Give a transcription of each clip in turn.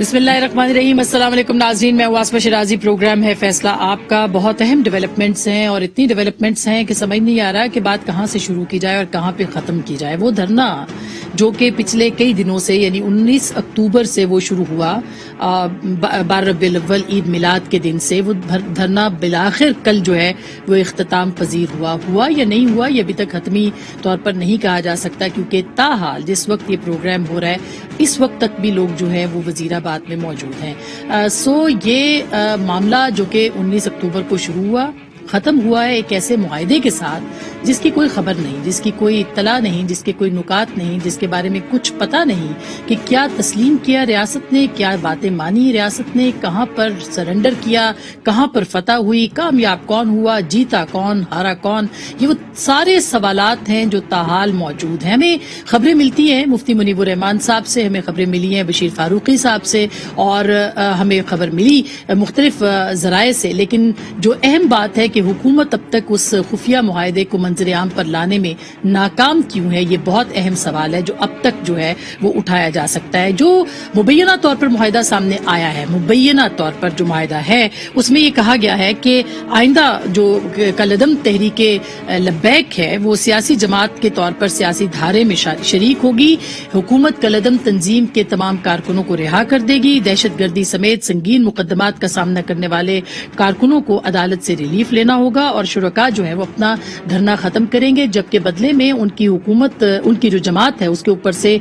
بسم اللہ الرحمن الرحیم. السلام علیکم ناظرین, میں واسفہ شرازی. پروگرام ہے فیصلہ آپ کا. بہت اہم ڈیولپمنٹس ہیں اور اتنی ڈیولپمنٹس ہیں کہ سمجھ نہیں آ رہا کہ بات کہاں سے شروع کی جائے اور کہاں پہ ختم کی جائے. وہ دھرنا جو کہ پچھلے کئی دنوں سے یعنی 19 اکتوبر سے وہ شروع ہوا, 12 ربیع الاول عید میلاد کے دن سے, وہ دھرنا بالآخر کل جو ہے وہ اختتام پذیر ہوا یا نہیں ہوا یہ ابھی تک حتمی طور پر نہیں کہا جا سکتا, کیونکہ تاحال جس وقت یہ پروگرام ہو رہا ہے اس وقت تک بھی لوگ جو ہے وہ وزیر آباد میں موجود ہیں. یہ معاملہ جو کہ 19 اکتوبر کو شروع ہوا ختم ہوا ہے ایک ایسے معاہدے کے ساتھ جس کی کوئی خبر نہیں, جس کی کوئی اطلاع نہیں, جس کے کوئی نکات نہیں, جس کے بارے میں کچھ پتہ نہیں کہ کیا تسلیم کیا ریاست نے, کیا باتیں مانی ریاست نے, کہاں پر سرنڈر کیا, کہاں پر فتح ہوئی, کامیاب کون ہوا, جیتا کون, ہارا کون. یہ وہ سارے سوالات ہیں جو تاحال موجود ہیں. ہمیں خبریں ملتی ہیں مفتی منیب الرحمان صاحب سے, ہمیں خبریں ملی ہیں بشیر فاروقی صاحب سے, اور ہمیں خبر ملی مختلف ذرائع سے, لیکن جو اہم بات ہے کہ حکومت اب تک اس خفیہ معاہدے کو منظر عام پر لانے میں ناکام کیوں ہے, یہ بہت اہم سوال ہے جو اب تک جو ہے وہ اٹھایا جا سکتا ہے. جو مبینہ طور پر معاہدہ سامنے آیا ہے, مبینہ طور پر جو معاہدہ ہے اس میں یہ کہا گیا ہے کہ آئندہ جو کالعدم تحریک لبیک ہے وہ سیاسی جماعت کے طور پر سیاسی دھارے میں شریک ہوگی. حکومت کالعدم تنظیم کے تمام کارکنوں کو رہا کر دے گی. دہشت گردی سمیت سنگین مقدمات کا سامنا کرنے والے کارکنوں کو عدالت سے ریلیف لینا ہوگا, اور شرکاء جو ہے وہ اپنا دھرنا ختم کریں گے, جبکہ بدلے میں ان کی حکومت, ان کی جو جماعت ہے اس کے اوپر سے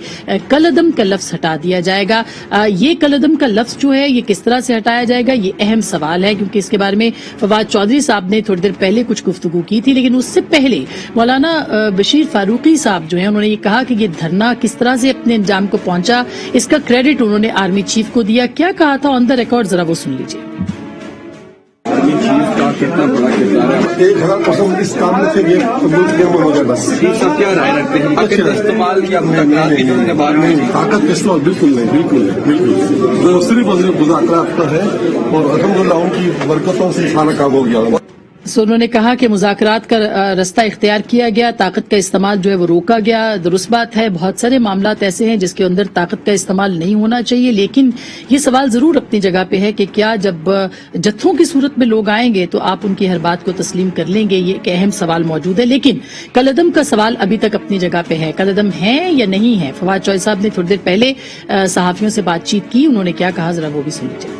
کالعدم کا لفظ ہٹا دیا جائے گا. یہ کالعدم کا لفظ جو ہے یہ کس طرح سے ہٹایا جائے گا یہ اہم سوال ہے, کیونکہ اس کے بارے میں فواد چودھری صاحب نے تھوڑی دیر پہلے کچھ گفتگو کی تھی, لیکن اس سے پہلے مولانا بشیر فاروقی صاحب جو ہیں انہوں نے یہ کہا کہ یہ دھرنا کس طرح سے اپنے انجام کو پہنچا, اس کا کریڈٹ انہوں نے آرمی چیف کو دیا. کیا کہا تھا آن دا ریکارڈ, ذرا وہ سن لیجیے. کتنا بڑا کردار ہے, 1000% اس کام میں سے یہ قبول کیا ہو گیا. بس سب کیا رائے رکھتے ہیں طاقت کا استعمال یا مذاکرات کے جو بارے میں؟ طاقت کا استعمال بالکل نہیں, جو صرف مذاکرات کا ہے, اور الحمدللہ ان کی برکتوں سے سارا کام ہو گیا. انہوں نے کہا کہ مذاکرات کا رستہ اختیار کیا گیا, طاقت کا استعمال جو ہے وہ روکا گیا. درست بات ہے, بہت سارے معاملات ایسے ہیں جس کے اندر طاقت کا استعمال نہیں ہونا چاہیے, لیکن یہ سوال ضرور اپنی جگہ پہ ہے کہ کیا جب جتھوں کی صورت میں لوگ آئیں گے تو آپ ان کی ہر بات کو تسلیم کر لیں گے, یہ ایک اہم سوال موجود ہے. لیکن کالعدم کا سوال ابھی تک اپنی جگہ پہ ہے, کالعدم ہیں یا نہیں ہے. فواد چودھری صاحب نے تھوڑی دیر پہلے صحافیوں سے بات چیت کی, انہوں نے کیا کہا ذرا وہ بھی سن لیجیے.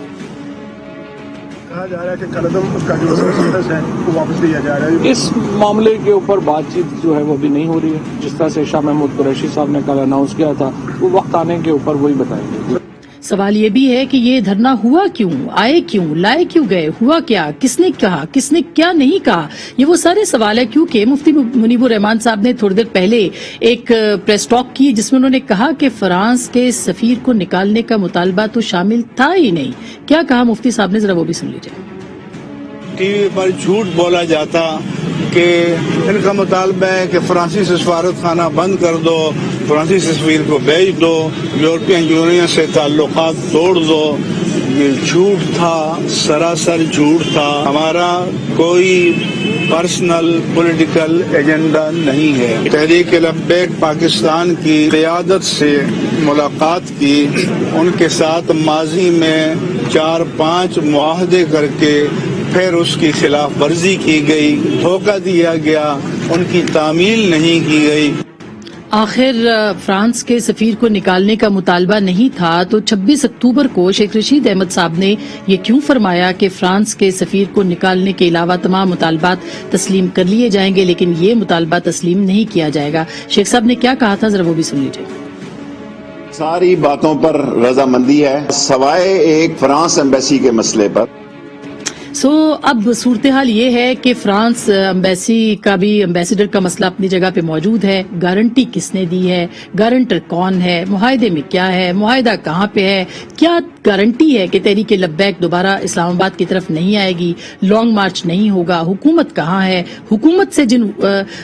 کہا جا رہا ہے کہ کالعدم کا جو سٹیٹس ہے وہ واپس لیا جا رہا ہے. اس معاملے کے اوپر بات چیت جو ہے وہ بھی نہیں ہو رہی ہے. جس طرح سے شاہ محمود قریشی صاحب نے کل اناؤنس کیا تھا, وہ وقت آنے کے اوپر وہی بتائیں گے. سوال یہ بھی ہے کہ یہ دھرنا ہوا کیوں, آئے کیوں, لائے کیوں گئے, ہوا کیا, کس نے کہا, کس نے کیا نہیں کہا, یہ وہ سارے سوال ہے. کیونکہ مفتی منیب الرحمان صاحب نے تھوڑی دیر پہلے ایک پریس ٹاک کی جس میں انہوں نے کہا کہ فرانس کے سفیر کو نکالنے کا مطالبہ تو شامل تھا ہی نہیں. کیا کہا مفتی صاحب نے, ذرا وہ بھی سن لیجیے. ٹی وی پر جھوٹ بولا جاتا کہ ان کا مطالبہ ہے کہ فرانسیسی سفارت خانہ بند کر دو, فرانسیسی سفیر کو بھیج دو, یورپین یونین سے تعلقات توڑ دو. یہ جھوٹ تھا, سراسر جھوٹ تھا. ہمارا کوئی پرسنل پولیٹیکل ایجنڈا نہیں ہے. تحریک لبیک پاکستان کی قیادت سے ملاقات کی, ان کے ساتھ ماضی میں 4-5 معاہدے کر کے پھر اس کی خلاف ورزی کی گئی, دھوکہ دیا گیا, ان کی تعمیل نہیں کی گئی. آخر فرانس کے سفیر کو نکالنے کا مطالبہ نہیں تھا تو 26 اکتوبر کو شیخ رشید احمد صاحب نے یہ کیوں فرمایا کہ فرانس کے سفیر کو نکالنے کے علاوہ تمام مطالبات تسلیم کر لیے جائیں گے, لیکن یہ مطالبہ تسلیم نہیں کیا جائے گا. شیخ صاحب نے کیا کہا تھا, ذرا وہ بھی سن لیجیے. ساری باتوں پر رضامندی ہے سوائے ایک فرانس ایمبیسی کے مسئلے پر. اب صورتحال یہ ہے کہ فرانس ایمبیسی کا بھی, ایمبیسیڈر کا مسئلہ اپنی جگہ پہ موجود ہے. گارنٹی کس نے دی ہے, گارنٹر کون ہے, معاہدے میں کیا ہے, معاہدہ کہاں پہ ہے, کیا گارنٹی ہے کہ تحریک لبیک دوبارہ اسلام آباد کی طرف نہیں آئے گی, لانگ مارچ نہیں ہوگا, حکومت کہاں ہے, حکومت سے جن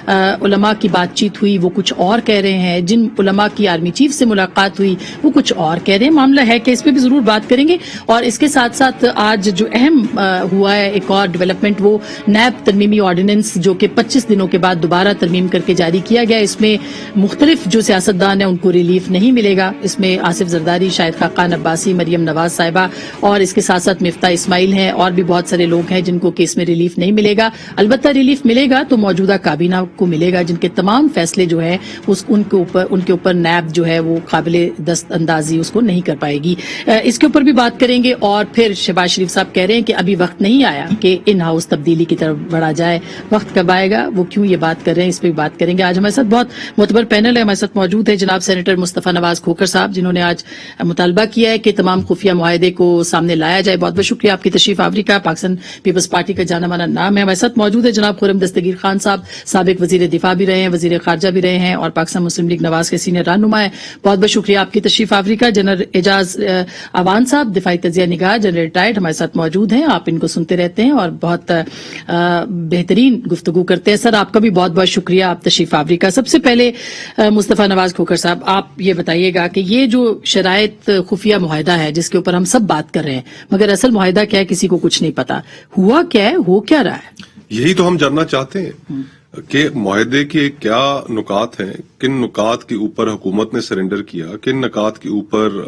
علماء کی بات چیت ہوئی وہ کچھ اور کہہ رہے ہیں, جن علماء کی آرمی چیف سے ملاقات ہوئی وہ کچھ اور کہہ رہے ہیں. معاملہ ہے کہ اس پہ بھی ضرور بات کریں گے. اور اس کے ساتھ ساتھ آج جو اہم ہوا ہے ایک اور ڈیولپمنٹ, وہ نیب ترمیمی آرڈیننس جو کہ 25 دنوں کے بعد دوبارہ ترمیم کر کے جاری کیا گیا. اس میں مختلف جو سیاستدان ہیں ان کو ریلیف نہیں ملے گا. اس میں آصف زرداری, شاہد خاقان عباسی, مریم نواز صاحبہ اور اس کے ساتھ ساتھ مفتاح اسماعیل ہیں, اور بھی بہت سارے لوگ ہیں جن کو کیس میں ریلیف نہیں ملے گا. البتہ ریلیف ملے گا تو موجودہ کابینہ کو ملے گا, جن کے تمام فیصلے جو ہیں ان کے اوپر نیب جو ہے وہ قابل دست اندازی اس کو نہیں کر پائے گی. اس کے اوپر بھی بات کریں گے. اور پھر شہباز شریف صاحب کہہ رہے ہیں کہ ابھی وقت نہیں آیا کہ ان ہاؤس تبدیلی کی طرف بڑھا جائے, وقت کب آئے گا, وہ کیوں یہ بات کر رہے ہیں, اس پہ بھی بات کریں گے. آج ہمارے ساتھ بہت معتبر پینل ہے, ہمارے ساتھ موجود ہے جناب سینیٹر مصطفیٰ نواز کھوکھر صاحب, جنہوں نے آج مطالبہ کیا ہے کہ تمام خفیہ معاہدے کو سامنے لایا جائے. بہت بہت شکریہ آپ کی تشریف آوری کا, پاکستان پیپلز پارٹی کا جانا مانا نام ہے. ہمارے ساتھ موجود ہے جناب خرم دستگیر خان صاحب, سابق وزیر دفاع بھی رہے ہیں, وزیر خارجہ بھی رہے ہیں, اور پاکستان مسلم لیگ نواز کے سینئر رہنما ہیں. بہت بہت شکریہ آپ کی تشریف آوری کا. جنرل اعجاز اوان صاحب, دفاعی تجزیہ نگار, جنرل ریٹائرڈ, ہمارے ساتھ موجود ہیں. آپ ان کو سنتے رہتے ہیں اور بہت بہترین گفتگو کرتے ہیں. سر آپ کا بھی بہت بہت شکریہ آپ تشریف آوری کا. سب سے پہلے مصطفیٰ نواز کھوکھر صاحب, آپ یہ بتائیے گا کہ یہ جو شرائط خفیہ معاہدہ ہے جس کے اوپر ہم سب بات کر رہے ہیں, مگر اصل معاہدہ کیا ہے کسی کو کچھ نہیں پتا, ہوا کیا ہے, ہو کیا رہا ہے؟ یہی تو ہم جاننا چاہتے ہیں کہ معاہدے کے کیا نکات ہیں, کن نکات کے اوپر حکومت نے سرنڈر کیا, کن نکات کے اوپر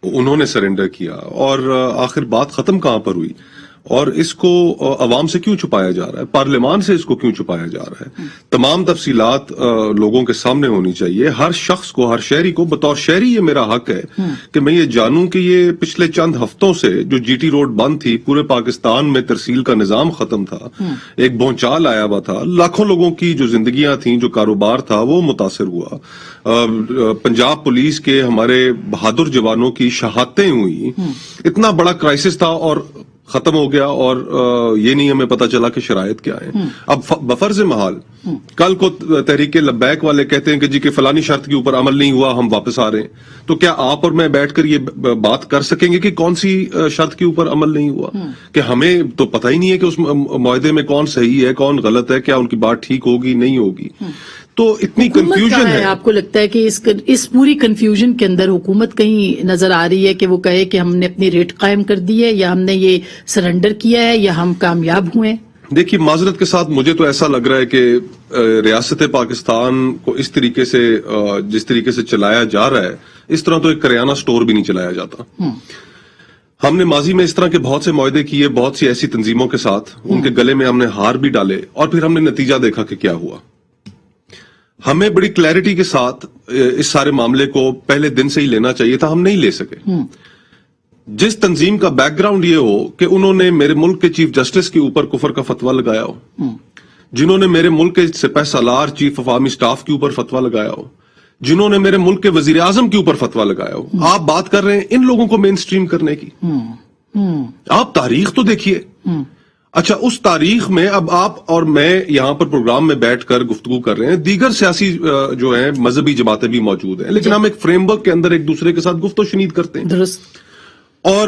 انہوں نے سرنڈر کیا, اور آخر بات ختم کہاں پر ہوئی, اور اس کو عوام سے کیوں چھپایا جا رہا ہے, پارلیمان سے اس کو کیوں چھپایا جا رہا ہے. تمام تفصیلات لوگوں کے سامنے ہونی چاہیے. ہر شخص کو, ہر شہری کو, بطور شہری یہ میرا حق ہے کہ میں یہ جانوں کہ یہ پچھلے چند ہفتوں سے جو جی ٹی روڈ بند تھی, پورے پاکستان میں ترسیل کا نظام ختم تھا, ایک بھونچال آیا ہوا تھا, لاکھوں لوگوں کی جو زندگیاں تھیں, جو کاروبار تھا وہ متاثر ہوا, پنجاب پولیس کے ہمارے بہادر جوانوں کی شہادتیں ہوئی, اتنا بڑا کرائسس تھا اور ختم ہو گیا, اور یہ نہیں ہمیں پتا چلا کہ شرائط کیا ہیں. اب بفرض محال کل کو تحریک لبیک والے کہتے ہیں کہ جی کہ فلانی شرط کے اوپر عمل نہیں ہوا, ہم واپس آ رہے ہیں, تو کیا آپ اور میں بیٹھ کر یہ بات کر سکیں گے کہ کون سی شرط کے اوپر عمل نہیں ہوا؟ کہ ہمیں تو پتہ ہی نہیں ہے کہ اس معاہدے میں کون صحیح ہے, کون غلط ہے, کیا ان کی بات ٹھیک ہوگی نہیں ہوگی. تو اتنی کنفیوژن ہے. آپ کو لگتا ہے کہ اس پوری کنفیوژن کے اندر حکومت کہیں نظر آ رہی ہے کہ وہ کہے کہ ہم نے اپنی ریٹ قائم کر دی ہے, یا ہم نے یہ سرنڈر کیا ہے, یا ہم کامیاب ہوئے؟ دیکھیے معذرت کے ساتھ مجھے تو ایسا لگ رہا ہے کہ ریاست پاکستان کو اس طریقے سے, جس طریقے سے چلایا جا رہا ہے, اس طرح تو ایک کریانہ سٹور بھی نہیں چلایا جاتا. ہم نے ماضی میں اس طرح کے بہت سے معاہدے کیے, بہت سی ایسی تنظیموں کے ساتھ, ان کے گلے میں ہم نے ہار بھی ڈالے, اور پھر ہم نے نتیجہ دیکھا کہ کیا ہوا. ہمیں بڑی کلیئرٹی کے ساتھ اس سارے معاملے کو پہلے دن سے ہی لینا چاہیے تھا, ہم نہیں لے سکے. جس تنظیم کا بیک گراؤنڈ یہ ہو کہ انہوں نے میرے ملک کے چیف جسٹس کے اوپر کفر کا فتویٰ لگایا ہو, جنہوں نے میرے ملک کے سپہ سالار چیف آف آرمی سٹاف کے اوپر فتویٰ لگایا ہو, جنہوں نے میرے ملک کے وزیر اعظم کے اوپر فتویٰ لگایا ہو, آپ بات کر رہے ہیں ان لوگوں کو مین سٹریم کرنے کی. آپ تاریخ تو دیکھیے. اچھا, اس تاریخ میں اب آپ اور میں یہاں پر پروگرام میں بیٹھ کر گفتگو کر رہے ہیں, دیگر سیاسی جو ہیں مذہبی جماعتیں بھی موجود ہیں, لیکن ہم ایک فریم ورک کے اندر ایک دوسرے کے ساتھ گفت و شنید کرتے ہیں. درست. اور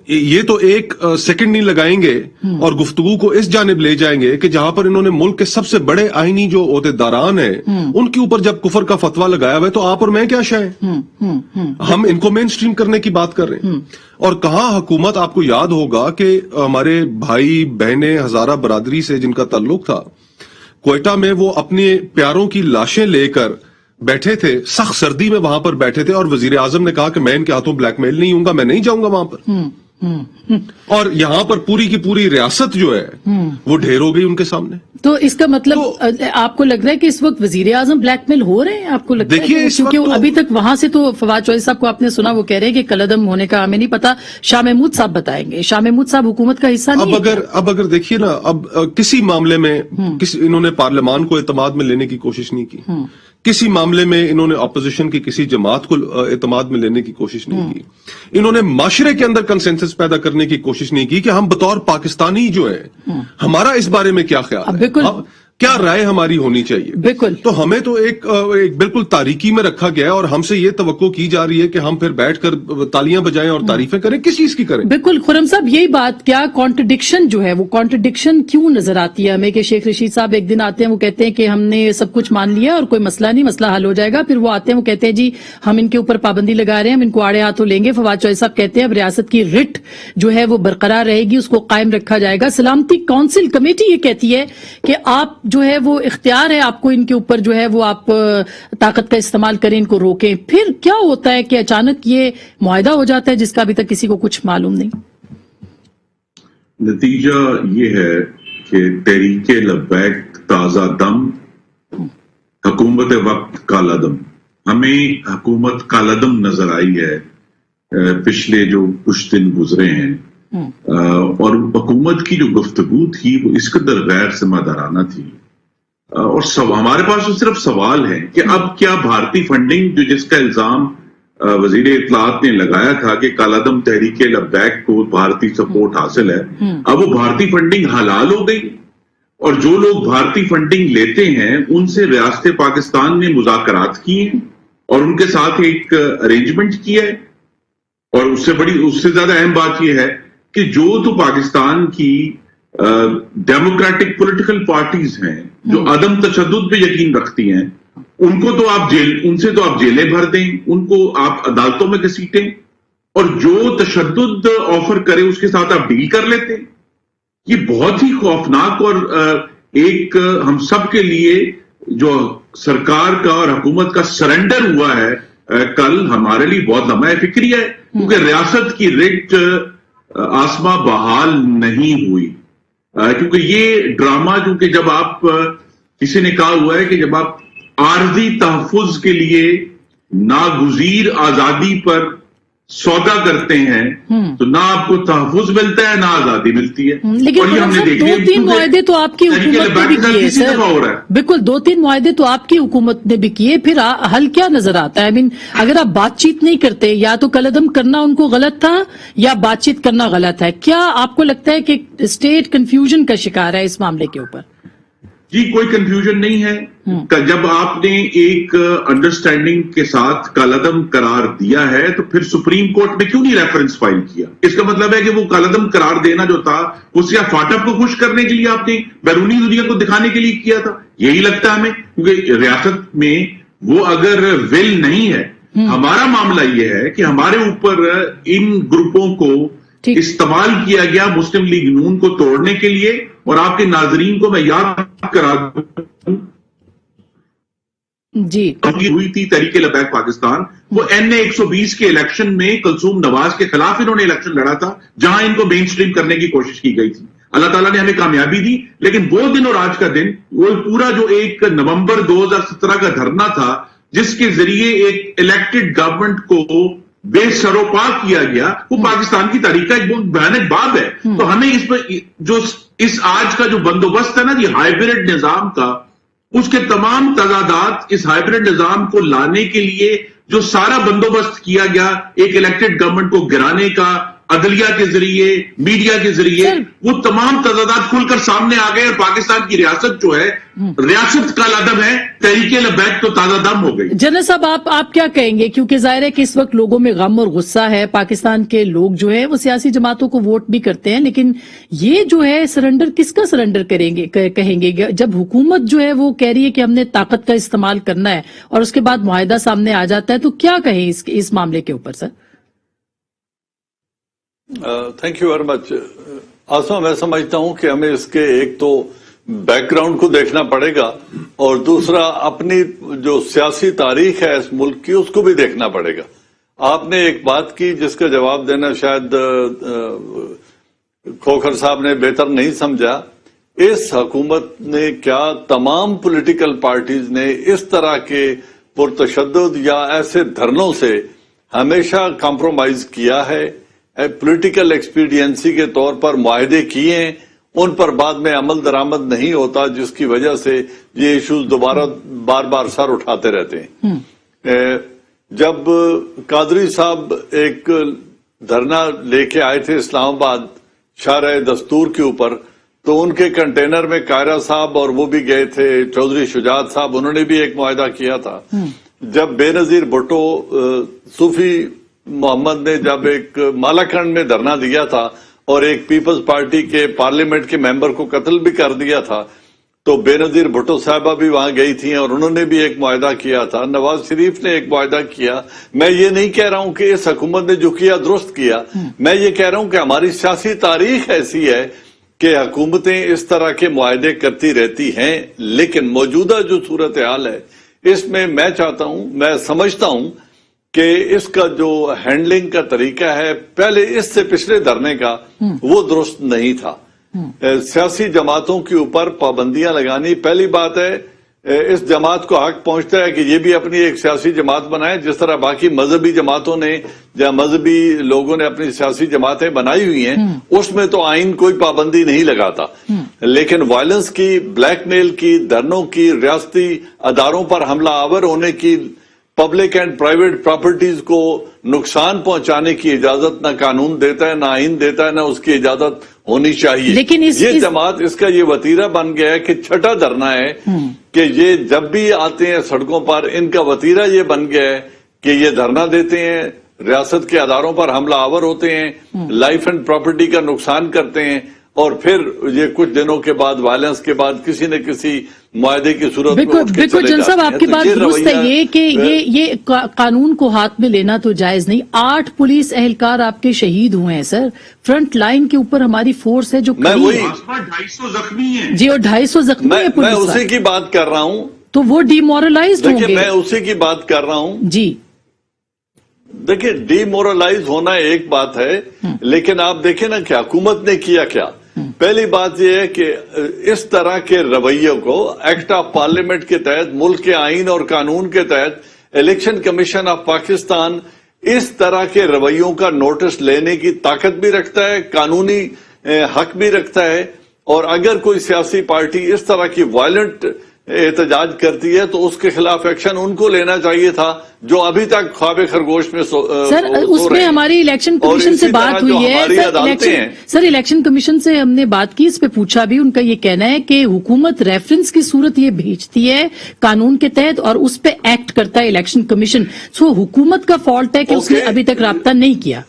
یہ تو ایک سیکنڈ نہیں لگائیں گے اور گفتگو کو اس جانب لے جائیں گے کہ جہاں پر انہوں نے ملک کے سب سے بڑے آئینی جو عہدیداران ہیں ان کے اوپر جب کفر کا فتویٰ لگایا ہوا ہے, تو آپ اور میں کیا شائیں, ہم ان کو مین سٹریم کرنے کی بات کر رہے ہیں. اور کہاں حکومت, آپ کو یاد ہوگا کہ ہمارے بھائی بہنیں ہزارہ برادری سے جن کا تعلق تھا, کوئٹہ میں وہ اپنے پیاروں کی لاشیں لے کر بیٹھے تھے, سخت سردی میں وہاں پر بیٹھے تھے, اور وزیر اعظم نے کہا کہ میں ان کے ہاتھوں بلیک میل نہیں ہوں گا, میں نہیں جاؤں گا وہاں پر. اور یہاں پر پوری کی پوری ریاست جو ہے وہ ڈھیر ہو گئی ان کے سامنے. تو اس کا مطلب آپ کو لگ رہا ہے کہ اس وقت وزیر اعظم بلیک میل ہو رہے ہیں؟ آپ کو لگتا ہے کیونکہ ابھی تک وہاں سے تو فواد چوہدری صاحب کو آپ نے سنا, وہ کہہ رہے ہیں کہ کلعدم ہونے کا ہمیں نہیں پتا, شاہ محمود صاحب بتائیں گے. شاہ محمود صاحب حکومت کا حصہ نہیں ہے. اب اگر دیکھیے نا, اب کسی معاملے میں انہوں نے پارلیمان کو اعتماد میں لینے کی کوشش نہیں کی, کسی معاملے میں انہوں نے اپوزیشن کی کسی جماعت کو اعتماد میں لینے کی کوشش نہیں کی, انہوں نے معاشرے کے اندر کنسنسس پیدا کرنے کی کوشش نہیں کی کہ ہم بطور پاکستانی جو ہے ہمارا اس بارے میں کیا خیال ہے, کیا رائے ہماری ہونی چاہیے. بالکل. تو ہمیں تو ایک بالکل تاریکی میں رکھا گیا ہے, اور ہم سے یہ توقع کی جا رہی ہے کہ ہم پھر بیٹھ کر تالیاں بجائیں اور تعریفیں کریں. کس چیز کی کریں؟ بالکل. خرم صاحب, یہی بات, کیا کانٹرڈکشن جو ہے وہ کانٹرڈکشن کیوں نظر آتی ہے ہمیں کہ شیخ رشید صاحب ایک دن آتے ہیں, وہ کہتے ہیں کہ ہم نے سب کچھ مان لیا اور کوئی مسئلہ نہیں, مسئلہ حل ہو جائے گا, پھر وہ آتے ہیں وہ کہتے ہیں جی ہم ان کے اوپر پابندی لگا رہے ہیں, ہم ان کو آڑے ہاتھوں لیں گے. فواد چوہدری صاحب کہتے ہیں اب ریاست کی رٹ جو ہے وہ برقرار رہے گی, اس کو قائم رکھا جائے گا. سلامتی کونسل کمیٹی یہ کہتی ہے کہ آپ جو ہے وہ اختیار ہے آپ کو ان کے اوپر جو ہے وہ آپ طاقت کا استعمال کریں, ان کو روکیں, پھر کیا ہوتا ہے کہ اچانک یہ معاہدہ ہو جاتا ہے جس کا ابھی تک کسی کو کچھ معلوم نہیں؟ نتیجہ یہ ہے کہ تحریک لبیک تازہ دم, حکومت وقت کالا دم. ہمیں حکومت کالا دم نظر آئی ہے پچھلے جو کچھ دن گزرے ہیں, اور حکومت کی جو گفتگو تھی وہ اس قدر غیر ذمہ دارانہ تھی, اور ہمارے پاس تو صرف سوال ہے کہ اب کیا بھارتی فنڈنگ جو جس کا الزام وزیر اطلاعات نے لگایا تھا کہ کالعدم تحریک لبیک کو بھارتی سپورٹ حاصل ہے, اب وہ بھارتی فنڈنگ حلال ہو گئی, اور جو لوگ بھارتی فنڈنگ لیتے ہیں ان سے ریاست پاکستان نے مذاکرات کیے ہیں اور ان کے ساتھ ایک ارینجمنٹ کیا ہے. اور اس سے زیادہ اہم بات یہ ہے کہ جو تو پاکستان کی ڈیموکریٹک پولیٹیکل پارٹیز ہیں جو عدم تشدد پہ یقین رکھتی ہیں, ان کو تو ان سے تو آپ جیلیں بھر دیں, ان کو آپ عدالتوں میں گھسیٹیں, اور جو تشدد آفر کرے اس کے ساتھ آپ ڈیل کر لیتے. یہ بہت ہی خوفناک اور ایک ہم سب کے لیے جو سرکار کا اور حکومت کا سرنڈر ہوا ہے کل ہمارے لیے بہت لمحہ فکری ہے, کیونکہ ریاست کی ریٹ آسماں بحال نہیں ہوئی. کیونکہ یہ ڈرامہ چونکہ جب آپ کسی نے کہا ہوا ہے کہ جب آپ عارضی تحفظ کے لیے ناگزیر آزادی پر سودا کرتے ہیں تو نہ آپ کو تحفظ ملتا ہے نہ آزادی ملتی ہے. لیکن دو تین معاہدے تو آپ کی حکومت نے بھی کیے سر, بالکل 2-3 معاہدے تو آپ کی حکومت نے بھی کیے, پھر حل کیا نظر آتا ہے؟ اگر آپ بات چیت نہیں کرتے, یا تو کالعدم کرنا ان کو غلط تھا یا بات چیت کرنا غلط ہے, کیا آپ کو لگتا ہے کہ اسٹیٹ کنفیوژن کا شکار ہے اس معاملے کے اوپر؟ جی کوئی کنفیوژن نہیں ہے. جب آپ نے ایک انڈرسٹینڈنگ کے ساتھ کالعدم قرار دیا ہے تو پھر سپریم کورٹ میں کیوں نہیں ریفرنس فائل کیا؟ اس کا مطلب ہے کہ وہ کالعدم قرار دینا جو تھا وہ سیاہ فاٹف کو خوش کرنے کے لیے آپ نے بیرونی دنیا کو دکھانے کے لیے کیا تھا. یہی لگتا ہے ہمیں, کیونکہ ریاست میں وہ اگر ول نہیں ہے. ہمارا معاملہ یہ ہے کہ ہمارے اوپر ان گروپوں کو استعمال کیا گیا مسلم لیگ نون کو توڑنے کے لیے. اور آپ کے ناظرین کو میں یاد کرا دوں جی ہوئی تھی تحریک لبیک پاکستان, وہ NA 120 کے الیکشن میں کلثوم نواز کے خلاف انہوں نے الیکشن لڑا تھا جہاں ان کو مین اسٹریم کرنے کی کوشش کی گئی تھی. اللہ تعالیٰ نے ہمیں کامیابی دی, لیکن وہ دن اور آج کا دن وہ پورا جو 1 نومبر 2017 کا دھرنا تھا جس کے ذریعے ایک الیکٹڈ گورنمنٹ کو بے سروپا کیا گیا, وہ پاکستان کی تاریخ کا ایک بہت بھیانک باب ہے. تو ہمیں اس پر جو اس آج کا جو بندوبست ہے نا یہ ہائیبرڈ نظام کا, اس کے تمام تضادات اس ہائیبرڈ نظام کو لانے کے لیے جو سارا بندوبست کیا گیا ایک الیکٹڈ گورنمنٹ کو گرانے کا, عدلیہ کے ذریعے, میڈیا کے ذریعے, وہ تمام تضادات کھل کر سامنے آ گئے, اور پاکستان کی ریاست جو ہے ریاست کالعدم ہے, تحریک لبیک تو تازہ دم ہو گئی. جنرل صاحب آپ کیا کہیں گے؟ کیونکہ ظاہر ہے کہ اس وقت لوگوں میں غم اور غصہ ہے, پاکستان کے لوگ جو ہے وہ سیاسی جماعتوں کو ووٹ بھی کرتے ہیں, لیکن یہ جو ہے سرنڈر کس کا سرنڈر کہیں گے جب حکومت جو ہے وہ کہہ رہی ہے کہ ہم نے طاقت کا استعمال کرنا ہے اور اس کے بعد معاہدہ سامنے آ جاتا ہے, تو کیا کہیں اس معاملے کے اوپر sir? Thank you very much. Asma, میں سمجھتا ہوں کہ ہمیں اس کے ایک تو بیک گراؤنڈ کو دیکھنا پڑے گا, اور دوسرا اپنی جو سیاسی تاریخ ہے اس ملک کی اس کو بھی دیکھنا پڑے گا. آپ نے ایک بات کی جس کا جواب دینا شاید کھوکھر صاحب نے بہتر نہیں سمجھا. اس حکومت نے کیا تمام پولیٹیکل پارٹیز نے اس طرح کے پرتشدد یا ایسے دھرنوں سے ہمیشہ کمپرومائز کیا ہے؟ پولیٹیکل ایکسپیڈینسی کے طور پر معاہدے کیے ہیں, ان پر بعد میں عمل درآمد نہیں ہوتا, جس کی وجہ سے یہ ایشوز دوبارہ بار بار سر اٹھاتے رہتے ہیں. جب قادری صاحب ایک دھرنا لے کے آئے تھے اسلام آباد شارع دستور کے اوپر, تو ان کے کنٹینر میں قائرہ صاحب اور وہ بھی گئے تھے, چودھری شجاعت صاحب, انہوں نے بھی ایک معاہدہ کیا تھا. جب بے نظیر بھٹو صوفی محمد نے جب ایک مالاکنڈ میں دھرنا دیا تھا اور ایک پیپلز پارٹی کے پارلیمنٹ کے ممبر کو قتل بھی کر دیا تھا, تو بے نظیر بھٹو صاحبہ بھی وہاں گئی تھیں اور انہوں نے بھی ایک معاہدہ کیا تھا. نواز شریف نے ایک معاہدہ کیا. میں یہ نہیں کہہ رہا ہوں کہ اس حکومت نے جو کیا درست کیا, میں یہ کہہ رہا ہوں کہ ہماری سیاسی تاریخ ایسی ہے کہ حکومتیں اس طرح کے معاہدے کرتی رہتی ہیں، لیکن موجودہ جو صورتحال ہے اس میں میں چاہتا ہوں، میں سمجھتا ہوں کہ اس کا جو ہینڈلنگ کا طریقہ ہے پہلے اس سے پچھلے دھرنے کا وہ درست نہیں تھا۔ سیاسی جماعتوں کے اوپر پابندیاں لگانی، پہلی بات ہے اس جماعت کو حق پہنچتا ہے کہ یہ بھی اپنی ایک سیاسی جماعت بنائے، جس طرح باقی مذہبی جماعتوں نے یا مذہبی لوگوں نے اپنی سیاسی جماعتیں بنائی ہوئی ہیں، اس میں تو آئین کوئی پابندی نہیں لگاتا، لیکن وائلنس کی، بلیک میل کی، دھرنوں کی، ریاستی اداروں پر حملہ آور ہونے کی، پبلک اینڈ پرائیویٹ پراپرٹیز کو نقصان پہنچانے کی اجازت نہ قانون دیتا ہے، نہ آئین دیتا ہے، نہ اس کی اجازت ہونی چاہیے۔ لیکن یہ جماعت اس کا یہ وتیرہ بن گیا ہے کہ چھٹا دھرنا ہے کہ یہ جب بھی آتے ہیں سڑکوں پر، ان کا وتیرہ یہ بن گیا ہے کہ یہ دھرنا دیتے ہیں، ریاست کے اداروں پر حملہ آور ہوتے ہیں، لائف اینڈ پراپرٹی کا نقصان کرتے ہیں، اور پھر یہ کچھ دنوں کے بعد وائلنس کے بعد کسی نہ کسی معاہدے کی صورت میں اٹھ کے بالکل چلے جن جاتے صاحب ہیں۔ آپ کی تو بات یہ درست ہے، رویہ یہ کہ یہ قانون کو ہاتھ میں لینا تو جائز نہیں۔ 8 پولیس اہلکار آپ کے شہید ہوئے ہیں سر، فرنٹ لائن کے اوپر ہماری فورس ہے جو میں کھڑی وہی ہے 250 زخمی ہیں جی، اور 250 زخمی ہے میں پولیس اسی والے، کی بات کر رہا ہوں، تو وہ ڈی مورلائزڈ ہوں دیکھیں گے میں اسی کی بات کر رہا ہوں۔ جی۔ دیکھیں ڈی مورلائز ہونا ایک بات ہے، لیکن آپ دیکھیں نا کہ حکومت نے کیا کیا۔ پہلی بات یہ ہے کہ اس طرح کے رویوں کو ایکٹ آف پارلیمنٹ کے تحت، ملک کے آئین اور قانون کے تحت الیکشن کمیشن آف پاکستان اس طرح کے رویوں کا نوٹس لینے کی طاقت بھی رکھتا ہے، قانونی حق بھی رکھتا ہے، اور اگر کوئی سیاسی پارٹی اس طرح کی وائلنٹ احتجاج کرتی ہے تو اس کے خلاف ایکشن ان کو لینا چاہیے تھا جو ابھی تک خواب خرگوش میں سر اس میں ہماری الیکشن کمیشن سے بات ہوئی ہے سر، الیکشن کمیشن سے ہم نے بات کی، اس پہ پوچھا بھی، ان کا یہ کہنا ہے کہ حکومت ریفرنس کی صورت یہ بھیجتی ہے قانون کے تحت اور اس پہ ایکٹ کرتا ہے الیکشن کمیشن، سو حکومت کا فالٹ ہے کہ اس نے ابھی تک رابطہ نہیں کیا۔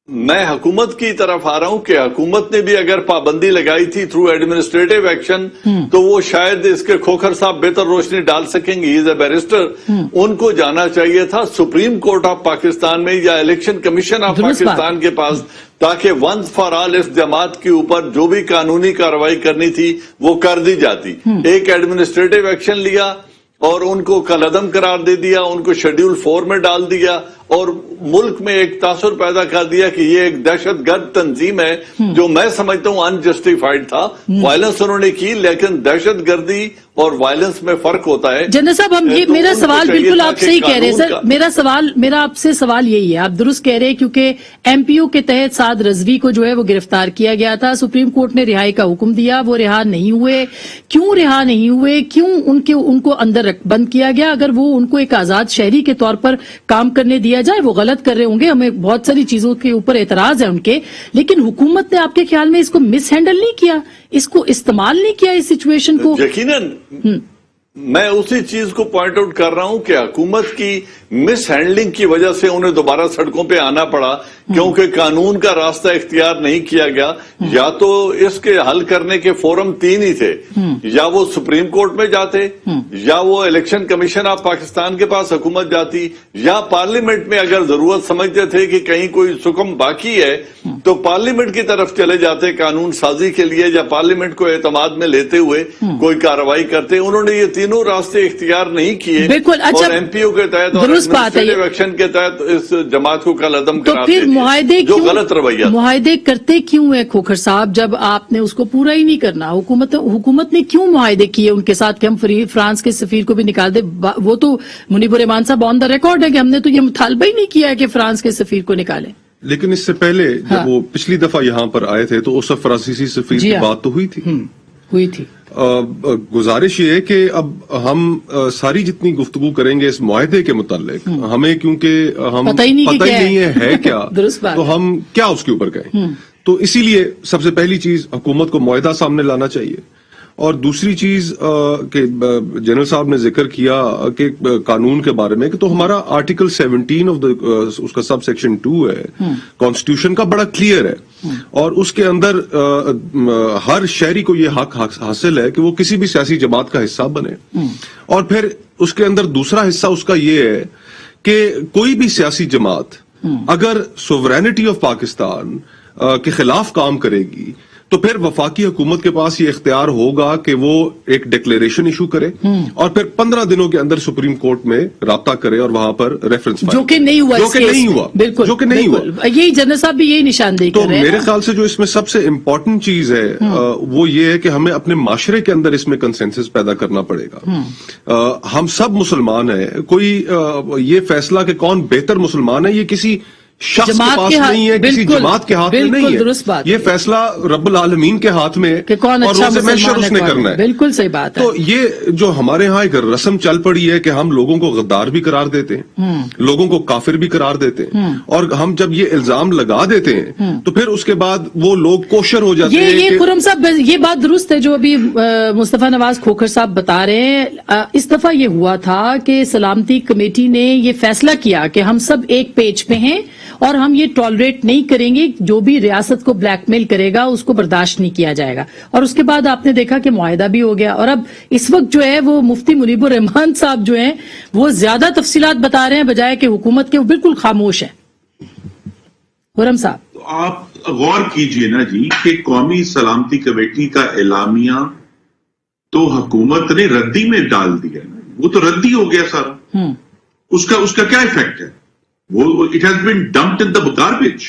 میں حکومت کی طرف آ رہا ہوں کہ حکومت نے بھی اگر پابندی لگائی تھی تھرو ایڈمنسٹریٹو ایکشن تو وہ شاید اس کے کھوکھر صاحب بہتر روشنی ڈال سکیں گے، ہی از اے بیرسٹر، ان کو جانا چاہیے تھا سپریم کورٹ آف پاکستان میں یا الیکشن کمیشن آف پاکستان کے پاس، تاکہ ونس فار آل اس جماعت کے اوپر جو بھی قانونی کارروائی کرنی تھی وہ کر دی جاتی۔ ایک ایڈمنسٹریٹو ایکشن لیا اور ان کو کالعدم قرار دے دیا، ان کو شیڈیول 4 میں ڈال دیا اور ملک میں ایک تاثر پیدا کر دیا کہ یہ ایک دہشت گرد تنظیم ہے، جو میں سمجھتا ہوں انجسٹیفائڈ تھا۔ وائلنس انہوں نے کی، لیکن دہشت گردی اور وائلنس میں فرق ہوتا ہے۔ جنرل صاحب ہم یہ میرا سوال بالکل آپ سے ہی کہہ رہے ہیں سر، میرا آپ سے سوال یہی ہے، آپ درست کہہ رہے ہیں، کیونکہ ایم پی او کے تحت سعد رضوی کو جو ہے وہ گرفتار کیا گیا تھا، سپریم کورٹ نے رہائی کا حکم دیا، وہ رہا نہیں ہوئے، کیوں رہا نہیں ہوئے، کیوں ان کو اندر بند کیا گیا؟ اگر وہ ان کو ایک آزاد شہری کے طور پر کام کرنے دیا جائے، وہ غلط کر رہے ہوں گے، ہمیں بہت ساری چیزوں کے اوپر اعتراض ہے ان کے، لیکن حکومت نے آپ کے خیال میں اس کو مس ہینڈل نہیں کیا، اس کو استعمال نہیں کیا اس سچویشن کو؟ یقیناً میں اسی چیز کو پوائنٹ آؤٹ کر رہا ہوں کہ حکومت کی مس ہینڈلنگ کی وجہ سے انہیں دوبارہ سڑکوں پہ آنا پڑا، کیونکہ قانون کا راستہ اختیار نہیں کیا گیا۔ یا تو اس کے حل کرنے کے فورم 3 ہی تھے، یا وہ سپریم کورٹ میں جاتے، یا وہ الیکشن کمیشن آف پاکستان کے پاس حکومت جاتی، یا پارلیمنٹ میں اگر ضرورت سمجھتے تھے کہ کہیں کوئی سکم باقی ہے تو پارلیمنٹ کی طرف چلے جاتے قانون سازی کے لیے، یا پارلیمنٹ کو اعتماد میں لیتے ہوئے کوئی کارروائی کرتے۔ انہوں نے یہ تینوں راستے اختیار نہیں کیے، بالکل اچھا، اور ایم پی او کے تحت اور ایڈمنسٹریٹو ایکشن کے تحت اس جماعت کو کالعدم قرار دے دیا، جو غلط رویہ۔ معاہدے کرتے کیوں ہیں کھوکھر صاحب جب آپ نے اس کو پورا ہی نہیں کرنا؟ حکومت نے کیوں معاہدے کیے ان کے ساتھ کہ ہم فرانس کے سفیر کو بھی نکال دیں؟ وہ تو منیب الرحمان صاحب آن دا ریکارڈ ہے کہ ہم نے تو یہ مطالبہ ہی نہیں کیا ہے کہ فرانس کے سفیر کو نکالیں۔ لیکن اس سے پہلے جب وہ پچھلی دفعہ یہاں پر آئے تھے تو اس وقت فرانسیسی سفیر کی بات تو ہوئی تھی۔ گزارش یہ ہے کہ اب ہم ساری جتنی گفتگو کریں گے اس معاہدے کے متعلق، ہمیں کیونکہ ہم پتہ ہی نہیں ہے کیا تو ہم کیا اس کے اوپر کہیں، تو اسی لیے سب سے پہلی چیز حکومت کو معاہدہ سامنے لانا چاہیے، اور دوسری چیز کہ جنرل صاحب نے ذکر کیا کہ قانون کے بارے میں کہ تو ہمارا آرٹیکل 17 اس کا سب سیکشن 2 ہے کانسٹیٹیوشن کا، بڑا کلیئر ہے، اور اس کے اندر ہر شہری کو یہ حق حاصل ہے کہ وہ کسی بھی سیاسی جماعت کا حصہ بنے، اور پھر اس کے اندر دوسرا حصہ اس کا یہ ہے کہ کوئی بھی سیاسی جماعت اگر سوورینٹی آف پاکستان کے خلاف کام کرے گی تو پھر وفاقی حکومت کے پاس یہ اختیار ہوگا کہ وہ ایک ڈکلیریشن ایشو کرے اور پھر 15 دنوں کے اندر سپریم کورٹ میں رابطہ کرے اور وہاں پر ریفرنس جو کہ نہیں ہوا بالکل جو کہ نہیں ہوا. یہی جنرل صاحب بھی یہی نشاندہی کر رہے ہیں. تو میرے خیال سے جو اس میں سب سے امپورٹنٹ چیز ہے وہ یہ ہے کہ ہمیں اپنے معاشرے کے اندر اس میں کنسنسس پیدا کرنا پڑے گا. ہم سب مسلمان ہیں, کوئی یہ فیصلہ کہ کون بہتر مسلمان ہے یہ کسی شخص کے پاس نہیں ہے, کسی جماعت کے ہاتھ میں نہیں ہے. یہ فیصلہ رب العالمین کے ہاتھ میں ہے اور روز محشر اس نے کرنا ہے. بالکل صحیح بات ہے. تو یہ جو ہمارے ہاں ایک رسم چل پڑی ہے کہ ہم لوگوں کو غدار بھی قرار دیتے ہیں, لوگوں کو کافر بھی قرار دیتے ہیں, اور ہم جب یہ الزام لگا دیتے ہیں تو پھر اس کے بعد وہ لوگ کوشر ہو جاتے ہیں. یہ خرم صاحب یہ بات درست ہے جو ابھی مصطفیٰ نواز کھوکھر صاحب بتا رہے ہیں. اس دفعہ یہ ہوا تھا کہ سلامتی کمیٹی نے یہ فیصلہ کیا کہ ہم سب ایک پیج پہ ہیں اور ہم یہ ٹالریٹ نہیں کریں گے, جو بھی ریاست کو بلیک میل کرے گا اس کو برداشت نہیں کیا جائے گا. اور اس کے بعد آپ نے دیکھا کہ معاہدہ بھی ہو گیا, اور اب اس وقت جو ہے وہ مفتی منیب الرحمان صاحب جو ہیں وہ زیادہ تفصیلات بتا رہے ہیں بجائے کہ حکومت کے وہ بالکل خاموش ہیں. خرم صاحب آپ غور کیجئے نا جی کہ قومی سلامتی کمیٹی کا اعلامیہ تو حکومت نے ردی میں ڈال دیا, وہ تو ردی ہو گیا سارا. اس کا کیا ایفیکٹ ہے؟ وہ it has been dumped in the garbage.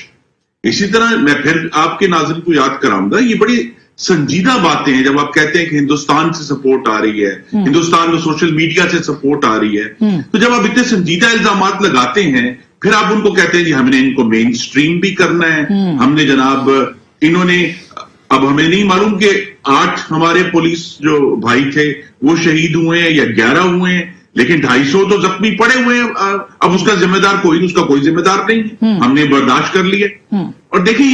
اسی طرح میں پھر آپ کے ناظرین کو یاد کراؤں گا, یہ بڑی سنجیدہ باتیں ہیں جب آپ کہتے ہیں کہ ہندوستان سے سپورٹ آ رہی ہے, ہندوستان میں سوشل میڈیا سے سپورٹ آ رئی ہے, تو جب آپ اتنے سنجیدہ الزامات لگاتے ہیں پھر آپ ان کو کہتے ہیں جی ہم نے ان کو مین سٹریم بھی کرنا ہے, ہم نے جناب انہوں نے, اب ہمیں نہیں معلوم کہ 8 ہمارے پولیس جو بھائی تھے وہ شہید ہوئے ہیں یا 11 ہوئے ہیں, لیکن 250 تو زخمی پڑے ہوئے ہیں. اب اس کا ذمہ دار کوئی, اس کا کوئی ذمہ دار نہیں ہے, ہم نے برداشت کر لیا. اور دیکھیں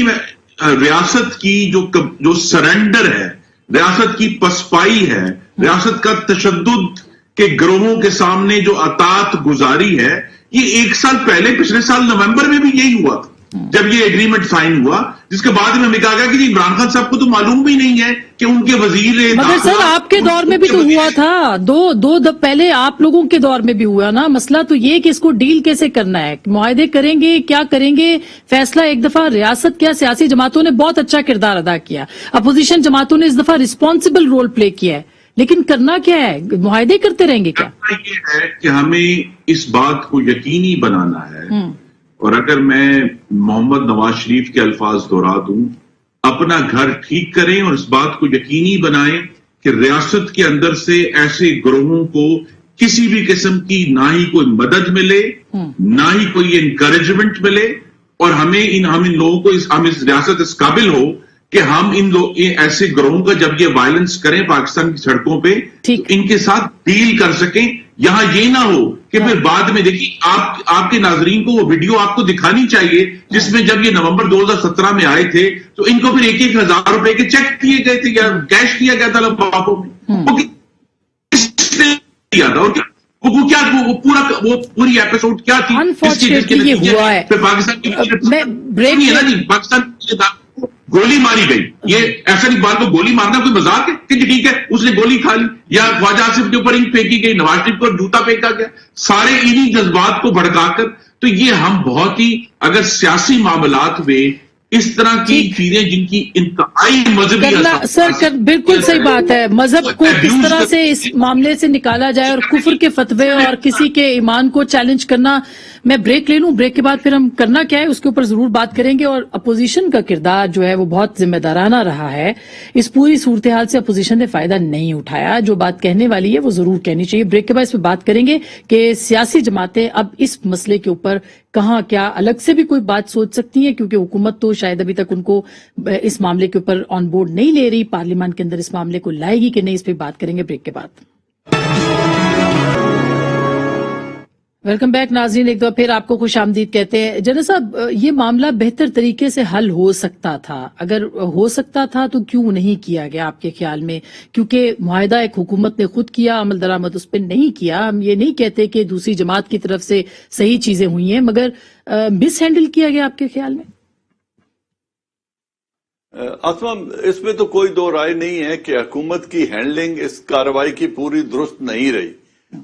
ریاست کی جو سرنڈر ہے, ریاست کی پسپائی ہے, ریاست کا تشدد کے گروہوں کے سامنے جو اطاعت گزاری ہے, یہ 1 سال پہلے پچھلے سال نومبر میں بھی یہی ہوا تھا جب یہ ایگریمنٹ سائن ہوا, جس کے بعد میں ہمیں کہا گیا کہ جی عمران خان صاحب کو تو معلوم بھی نہیں ہے کہ ان کے وزیر, مگر سر آپ کے دور میں بھی تو ہوا تھا, دو پہلے آپ لوگوں کے دور میں بھی ہوا نا. مسئلہ تو یہ کہ اس کو ڈیل کیسے کرنا ہے, معاہدے کریں گے, کیا کریں گے, فیصلہ ایک دفعہ ریاست کیا سیاسی جماعتوں نے بہت اچھا کردار ادا کیا, اپوزیشن جماعتوں نے اس دفعہ رسپانسبل رول پلے کیا ہے, لیکن کرنا کیا ہے, معاہدے کرتے رہیں گے کیا؟ یہ ہے کہ ہمیں اس بات کو یقینی بنانا ہے, اور اگر میں محمد نواز شریف کے الفاظ دہرا دوں, اپنا گھر ٹھیک کریں اور اس بات کو یقینی بنائیں کہ ریاست کے اندر سے ایسے گروہوں کو کسی بھی قسم کی نہ ہی کوئی مدد ملے, نہ ہی کوئی انکریجمنٹ ملے, اور ہم ان لوگوں کو ہم اس ریاست اس قابل ہو کہ ہم ایسے گروہوں کا جب یہ وائلنس کریں پاکستان کی سڑکوں پہ تو ان کے ساتھ ڈیل کر سکیں. یہاں یہ نہ ہو کہ پھر بعد میں دیکھیے آپ کے ناظرین کو وہ ویڈیو آپ کو دکھانی چاہیے جس میں جب یہ نومبر 2017 میں آئے تھے تو ان کو پھر 1,000 روپے کے چیک دیے گئے تھے یا کیش دیا گیا تھا لفافوں میں. وہ کس نے دیا تھا, اور وہ پوری ایپیسوڈ کیا تھی پاکستان کی گولی ماری گئی. یہ احسن اقبال کو گولی مارنا کوئی مذاق ہے کہ ٹھیک ہے اس نے گولی کھا لی, یا خواجہ آصف کے اوپر اینٹ پھینکی گئی, نواز شریف پر جوتا پھینکا گیا, سارے انہی جذبات کو بھڑکا کر. تو یہ ہم بہت ہی اگر سیاسی معاملات میں اس طرح کی چیزیں جن کی انتہائی مذہبی سر بالکل صحیح بات ہے, مذہب کو کس طرح سے اس معاملے سے نکالا جائے اور کفر کے فتوے اور کسی کے ایمان کو چیلنج کرنا. میں بریک لے لوں, بریک کے بعد پھر ہم کرنا کیا ہے اس کے اوپر ضرور بات کریں گے. اور اپوزیشن کا کردار جو ہے وہ بہت ذمہ دارانہ رہا ہے. اس پوری صورتحال سے اپوزیشن نے فائدہ نہیں اٹھایا. جو بات کہنے والی ہے وہ ضرور کہنی چاہیے. بریک کے بعد اس پہ بات کریں گے کہ سیاسی جماعتیں اب اس مسئلے کے اوپر کہاں کیا الگ سے بھی کوئی بات سوچ سکتی ہیں, کیونکہ حکومت تو شاید ابھی تک ان کو اس معاملے کے اوپر آن بورڈ نہیں لے رہی. پارلیمان کے اندر اس معاملے کو لائے گی کہ نہیں, اس پہ بات کریں گے بریک کے بعد. ویلکم بیک ناظرین, ایک دفعہ پھر آپ کو خوش آمدید کہتے ہیں. جنرل صاحب, یہ معاملہ بہتر طریقے سے حل ہو سکتا تھا. اگر ہو سکتا تھا تو کیوں نہیں کیا گیا آپ کے خیال میں؟ کیونکہ معاہدہ ایک حکومت نے خود کیا, عمل درآمد اس پہ نہیں کیا. ہم یہ نہیں کہتے کہ دوسری جماعت کی طرف سے صحیح چیزیں ہوئی ہیں, مگر مس ہینڈل کیا گیا آپ کے خیال میں؟ آسما, اس میں تو کوئی دو رائے نہیں ہے کہ حکومت کی ہینڈلنگ اس کارروائی کی پوری درست نہیں رہی,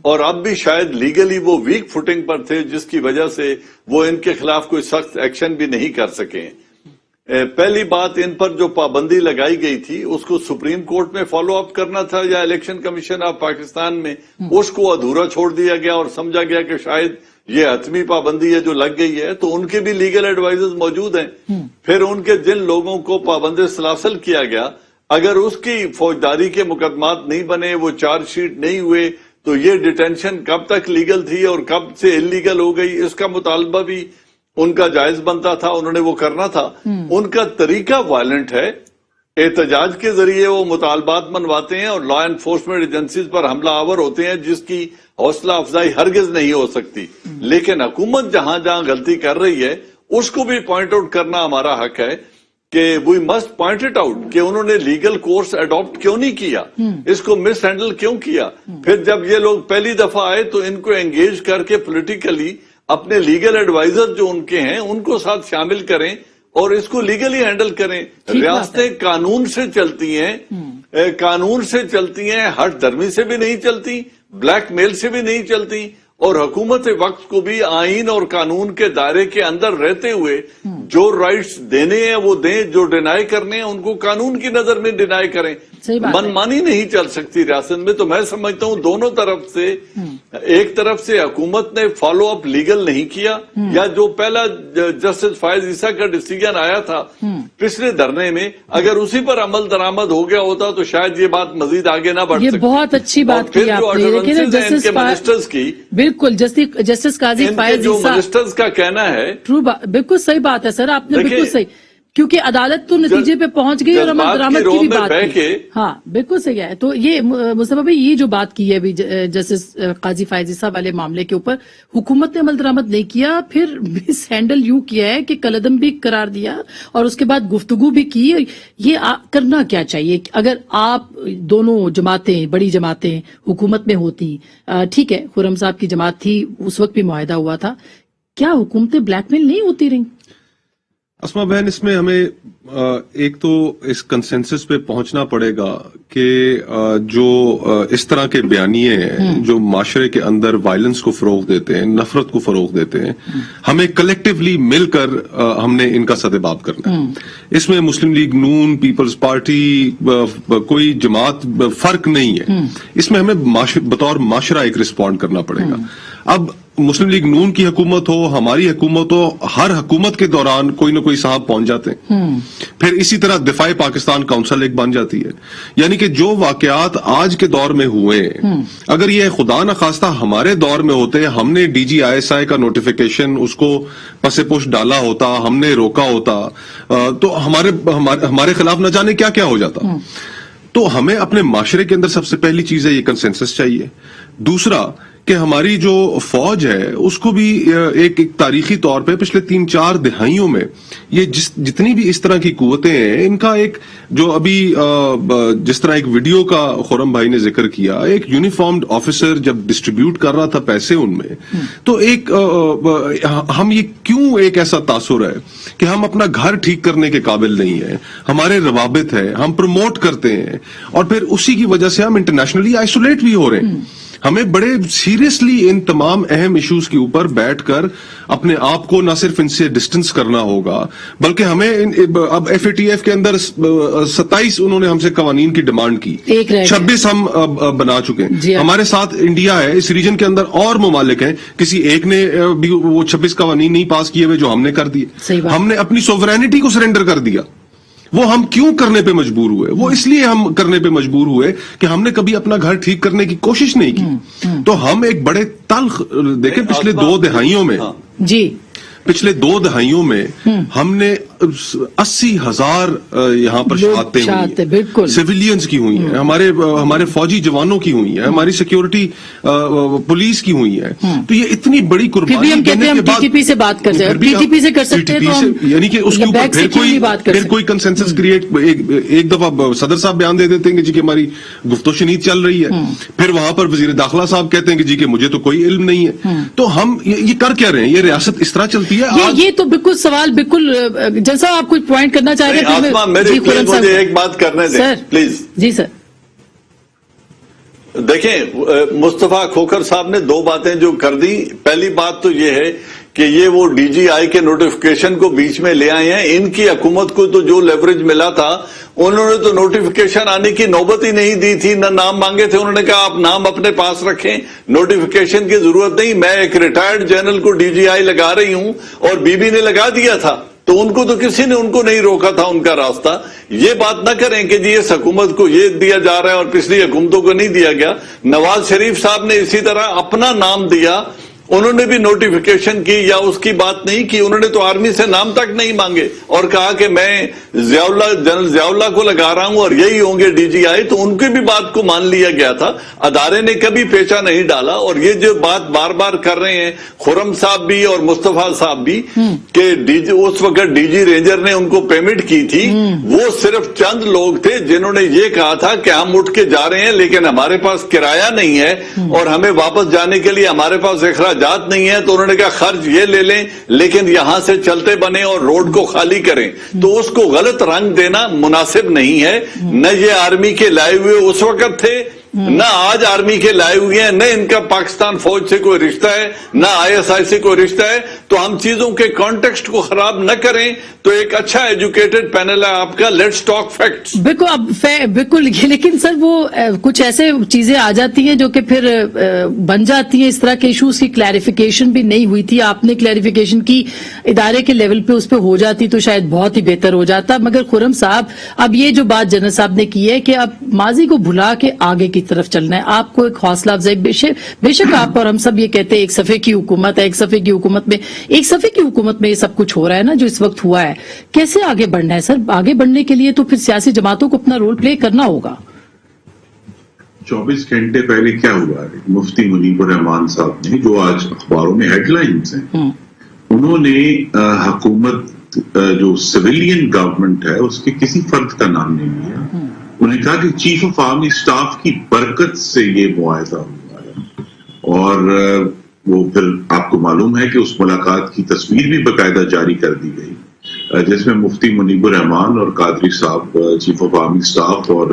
اور اب بھی شاید لیگلی وہ ویک فوٹنگ پر تھے جس کی وجہ سے وہ ان کے خلاف کوئی سخت ایکشن بھی نہیں کر سکے. پہلی بات ان پر جو پابندی لگائی گئی تھی اس کو سپریم کورٹ میں فالو اپ کرنا تھا یا الیکشن کمیشن آف پاکستان میں، اس کو ادھورا چھوڑ دیا گیا اور سمجھا گیا کہ شاید یہ حتمی پابندی ہے جو لگ گئی ہے، تو ان کے بھی لیگل ایڈوائزرز موجود ہیں۔ پھر ان کے جن لوگوں کو پابند سلاسل کیا گیا، اگر اس کی فوجداری کے مقدمات نہیں بنے، وہ چارج شیٹ نہیں ہوئے، تو یہ ڈیٹینشن کب تک لیگل تھی اور کب سے انلیگل ہو گئی، اس کا مطالبہ بھی ان کا جائز بنتا تھا، انہوں نے وہ کرنا تھا۔ ان کا طریقہ وائلنٹ ہے، احتجاج کے ذریعے وہ مطالبات منواتے ہیں اور لا انفورسمنٹ ایجنسیز پر حملہ آور ہوتے ہیں، جس کی حوصلہ افزائی ہرگز نہیں ہو سکتی۔ لیکن حکومت جہاں جہاں غلطی کر رہی ہے اس کو بھی پوائنٹ آؤٹ کرنا ہمارا حق ہے کہ we must point it out کہ انہوں نے لیگل کورس اڈاپٹ کیوں نہیں کیا، اس کو مس ہینڈل کیوں کیا۔ پھر جب یہ لوگ پہلی دفعہ آئے تو ان کو انگیج کر کے پولیٹیکلی اپنے لیگل ایڈوائزر جو ان کے ہیں ان کو ساتھ شامل کریں اور اس کو لیگلی ہینڈل کریں۔ ریاستیں قانون سے چلتی ہیں، قانون سے چلتی ہیں، ہٹ دھرمی سے بھی نہیں چلتی، بلیک میل سے بھی نہیں چلتی، اور حکومت وقت کو بھی آئین اور قانون کے دائرے کے اندر رہتے ہوئے جو رائٹس دینے ہیں وہ دیں، جو ڈینائی کرنے ہیں ان کو قانون کی نظر میں ڈینائی کریں۔ منمانی نہیں چل سکتی ریاست میں۔ تو میں سمجھتا ہوں دونوں طرف سے، ایک طرف سے حکومت نے فالو اپ لیگل نہیں کیا، یا جو پہلا جسٹس فائز عیسیٰ کا ڈیسیجن آیا تھا پچھلے دھرنے میں، اگر اسی پر عمل درآمد ہو گیا ہوتا تو شاید یہ بات مزید آگے نہ بڑھ سکتی۔ یہ بہت اچھی بات کی آپ نے، لیکن جسٹس منسٹرز کی، بالکل جسٹس قاضی فائز جو عیسیٰ، منسٹرز کا کہنا ہے، بالکل صحیح بات ہے سر، آپ نے بالکل صحیح، کیونکہ عدالت تو نتیجے پہ پہنچ گئی اور عمل درآمد کی بھی بات کی۔ ہاں بالکل صحیح ہے۔ تو یہ مصطفیٰ بھائی یہ جو بات کی ہے ابھی جسٹس قاضی فائز عیسیٰ والے معاملے کے اوپر، حکومت نے عمل درآمد نہیں کیا، پھر مس ہینڈل یوں کیا ہے کہ کالعدم بھی قرار دیا اور اس کے بعد گفتگو بھی کی۔ یہ کرنا کیا چاہیے؟ اگر آپ دونوں جماعتیں، بڑی جماعتیں حکومت میں ہوتی، ٹھیک ہے خرم صاحب کی جماعت تھی، اس وقت بھی معاہدہ ہوا تھا، کیا حکومتیں بلیک میل نہیں ہوتی رہیں؟ اسما بہن، اس میں ہمیں ایک تو اس کنسنسس پہ پہنچنا پڑے گا کہ جو اس طرح کے بیانیے ہیں جو معاشرے کے اندر وائلنس کو فروغ دیتے ہیں، نفرت کو فروغ دیتے ہیں، ہمیں کلیکٹیولی مل کر ہم نے ان کا سدباب کرنا ہے۔ اس میں مسلم لیگ نون، پیپلز پارٹی، کوئی جماعت فرق نہیں ہے، اس میں ہمیں بطور معاشرہ ایک رسپونڈ کرنا پڑے گا۔ اب مسلم لیگ نون کی حکومت ہو، ہماری حکومت ہو، ہر حکومت کے دوران کوئی نہ کوئی صاحب پہنچ جاتے ہیں۔ پھر اسی طرح دفاع پاکستان کونسل ایک بن جاتی ہے۔ یعنی کہ جو واقعات آج کے دور میں ہوئے، اگر یہ خدا نخواستہ ہمارے دور میں ہوتے، ہم نے ڈی جی ISI کا نوٹیفیکیشن اس کو پس پوش ڈالا ہوتا، ہم نے روکا ہوتا، تو ہمارے خلاف نہ جانے کیا کیا ہو جاتا۔ تو ہمیں اپنے معاشرے کے اندر سب سے پہلی چیز ہے یہ کنسنسس چاہیے۔ دوسرا کہ ہماری جو فوج ہے اس کو بھی ایک تاریخی طور پہ پچھلے 3-4 دہائیوں میں یہ جتنی بھی اس طرح کی قوتیں ہیں، ان کا ایک جو ابھی جس طرح ایک ویڈیو کا خرم بھائی نے ذکر کیا، ایک یونیفارمڈ آفیسر جب ڈسٹریبیوٹ کر رہا تھا پیسے ان میں، تو ایک ہم یہ کیوں ایک ایسا تاثر ہے کہ ہم اپنا گھر ٹھیک کرنے کے قابل نہیں ہیں، ہمارے روابط ہے، ہم پروموٹ کرتے ہیں اور پھر اسی کی وجہ سے ہم انٹرنیشنلی آئسولیٹ بھی ہو رہے ہیں۔ ہمیں بڑے سیریسلی ان تمام اہم ایشوز کے اوپر بیٹھ کر اپنے آپ کو نہ صرف ان سے ڈسٹنس کرنا ہوگا، بلکہ ہمیں اب FATF کے اندر 27 انہوں نے ہم سے قوانین کی ڈیمانڈ کی، 26 ہم بنا چکے ہیں۔ ہمارے ساتھ انڈیا ہے، اس ریجن کے اندر اور ممالک ہیں، کسی ایک نے بھی وہ 26 قوانین نہیں پاس کیے ہوئے جو ہم نے کر دیے۔ ہم نے اپنی سوورینٹی کو سرنڈر کر دیا۔ وہ ہم کیوں کرنے پہ مجبور ہوئے؟ وہ اس لیے ہم کرنے پہ مجبور ہوئے کہ ہم نے کبھی اپنا گھر ٹھیک کرنے کی کوشش نہیں کی۔ تو ہم ایک بڑے تلخ، دیکھیں پچھلے 2 دہائیوں میں، پچھلے 2 دہائیوں میں ہم نے 80,000 یہاں پر شہادتیں ہوئی ہیں، سیویلینز کی ہوئی ہیں، ہمارے فوجی جوانوں کی ہوئی ہیں، ہماری سیکیورٹی پولیس کی ہوئی ہیں۔ تو یہ اتنی بڑی قربانی دینے کے بعد TTP سے بات کرتے ہیں، TTP سے کر سکتے ہیں، یعنی کہ اس کے اوپر پھر کوئی کنسنسس کریٹ، ایک دفعہ صدر صاحب بیان دے دیتے ہیں کہ جی کہ ہماری گفت و شنید چل رہی ہے، پھر وہاں پر وزیر داخلہ صاحب کہتے ہیں کہ جی کہ مجھے تو کوئی علم نہیں ہے۔ تو ہم یہ کر کیا رہے ہیں؟ یہ ریاست اس طرح چلتی ہے۔ یہ تو بالکل سوال، بالکل جیسا آپ کچھ پوائنٹ کرنا چاہ رہے ہیں۔ مجھے ایک بات کرنے دیں پلیز۔ جی سر۔ دیکھیں مصطفیٰ کھوکھر صاحب نے 2 باتیں جو کر دی، پہلی بات تو یہ ہے کہ یہ وہ ڈی جی آئی کے نوٹیفکیشن کو بیچ میں لے آئے ہیں. ان کی حکومت کو تو جو لیوریج ملا تھا, انہوں نے تو نوٹیفکیشن آنے کی نوبت ہی نہیں دی تھی, نہ نام مانگے تھے. انہوں نے کہا آپ نام اپنے پاس رکھیں, نوٹیفکیشن کی ضرورت نہیں. میں ایک ریٹائرڈ جنرل کو ڈی جی آئی لگا رہی ہوں اور بی بی نے لگا دیا تھا, تو ان کو تو کسی نے ان کو نہیں روکا تھا ان کا راستہ. یہ بات نہ کریں کہ جی اس حکومت کو یہ دیا جا رہا ہے اور پچھلی حکومتوں کو نہیں دیا گیا. نواز شریف صاحب نے اسی طرح اپنا نام دیا, انہوں نے بھی نوٹیفکیشن کی یا اس کی بات نہیں کی. انہوں نے تو آرمی سے نام تک نہیں مانگے اور کہا کہ میں جنرل ضیاء اللہ کو لگا رہا ہوں اور یہی ہوں گے ڈی جی آئی. تو ان کی بھی بات کو مان لیا گیا تھا, ادارے نے کبھی پیچھا نہیں ڈالا. اور یہ جو بات بار بار کر رہے ہیں خرم صاحب بھی اور مصطفیٰ صاحب بھی کہ اس وقت ڈی جی رینجر نے ان کو پیمنٹ کی تھی, وہ صرف چند لوگ تھے جنہوں نے یہ کہا تھا کہ ہم اٹھ کے جا رہے ہیں لیکن ہمارے پاس کرایہ نہیں ہے اور ہمیں واپس جانے کے لیے ہمارے پاس اخراجات نہیں ہے. تو انہوں نے کہا خرچ یہ لے لیں لیکن یہاں سے چلتے بنے اور روڈ کو خالی کریں. تو اس کو غلط رنگ دینا مناسب نہیں ہے. نہ یہ آرمی کے لائے ہوئے اس وقت تھے, نہ آج آرمی کے لائے ہوئے ہیں, نہ ان کا پاکستان فوج سے کوئی رشتہ ہے, نہ آئی ایس آئی سے کوئی رشتہ ہے. تو ہم چیزوں کے کانٹیکسٹ کو خراب نہ کریں. تو ایک اچھا ایجوکیٹڈ پینل ہے آپ کا, لیٹس ٹاک فیکٹس. بالکل, اب بالکل. لیکن سر وہ کچھ ایسے چیزیں آ جاتی ہیں جو کہ پھر بن جاتی ہیں اس طرح کے ایشوز کی کلیریفیکیشن بھی نہیں ہوئی تھی. آپ نے کلیریفیکیشن کی ادارے کے لیول پہ, اس پہ ہو جاتی تو شاید بہت ہی بہتر ہو جاتا. مگر خرم صاحب, اب یہ جو بات جنرل صاحب نے کی ہے کہ اب ماضی کو بھلا کے آگے کی طرف چلنا ہے, آپ کو ایک حوصلہ افزائی. بے شک آپ اور ہم سب یہ کہتے ہیں ایک صفحے کی حکومت ہے, ایک صفحے کی حکومت میں یہ سب کچھ ہو رہا ہے نا جو اس وقت ہوا ہے. کیسے آگے بڑھنا ہے سر؟ آگے بڑھنے کے لیے تو پھر سیاسی جماعتوں کو اپنا رول پلے کرنا ہوگا. 24 گھنٹے پہلے کیا ہوا ہے, مفتی منیب الرحمان صاحب نے, جو آج اخباروں میں ہیڈ لائنز ہیں, انہوں نے حکومت جو سویلین گورنمنٹ ہے اس کے کسی فرد کا نام نہیں لیا. انہوں نے کہا کہ چیف آف آرمی اسٹاف کی برکت سے یہ معاہدہ ہوا ہے. اور وہ پھر آپ کو معلوم ہے کہ اس ملاقات کی تصویر بھی باقاعدہ جاری کر دی گئی جس میں مفتی منیب الرحمان اور قادری صاحب چیف آف آرمی اسٹاف اور